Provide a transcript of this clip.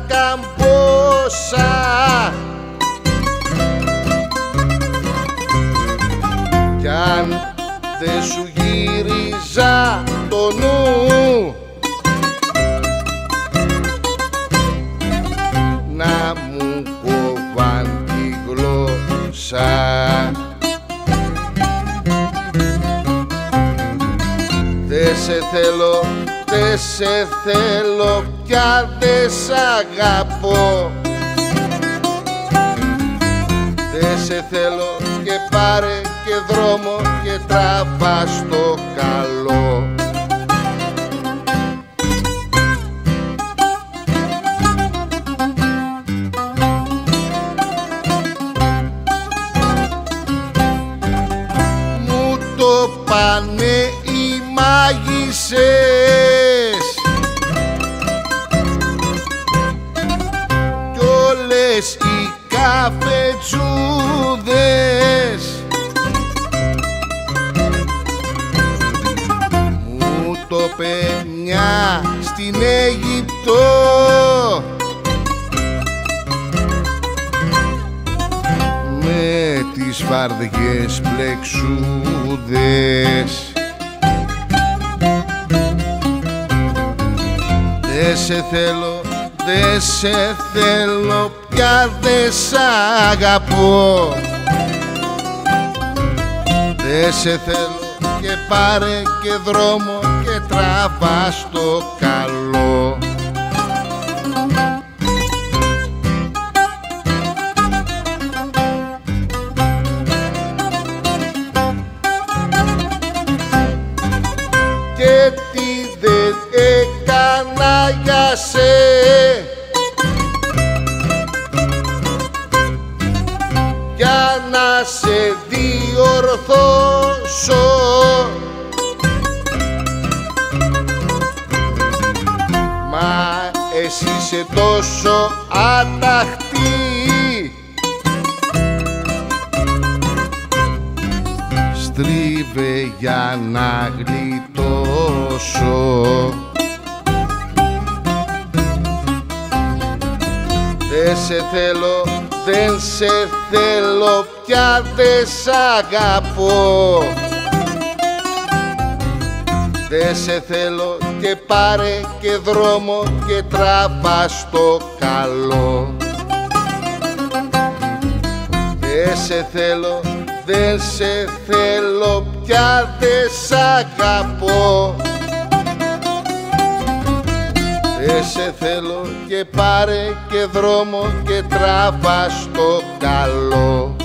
καμπόσα. Κι αν δεν σου γύριζα το νου, να μου κόβαν τη γλώσσα. Δε σε θέλω, δε σε θέλω, πια δε σ' αγαπώ. Δε σε θέλω και πάρε και δρόμο και τραβά στο καλό. Μου το πάνε οι μάγισσες κι όλες οι καφετσούδες. Μου το πενιά στην Αίγυπτο με τις βαρδιές πλεξούδες. Δε σε θέλω, δε σε θέλω, πια δε σ' αγαπώ. Δε σε θέλω και πάρε και δρόμο και τραβά στο καλό. Και τι δεν έκανα για σε, για να σε διορθώσω. Μα εσύ είσαι τόσο αταχτή, στρίβε για να γλιτώσω. Δεν σε θέλω, δεν σε θέλω, πια δεν σ' αγαπώ. Δεν σε θέλω και πάρε και δρόμο και τραβά στο καλό. Δεν σε θέλω, δεν σε θέλω, πια δεν σ' αγαπώ. Δεν σε θέλω και πάρε και δρόμο και τραβά στο καλό.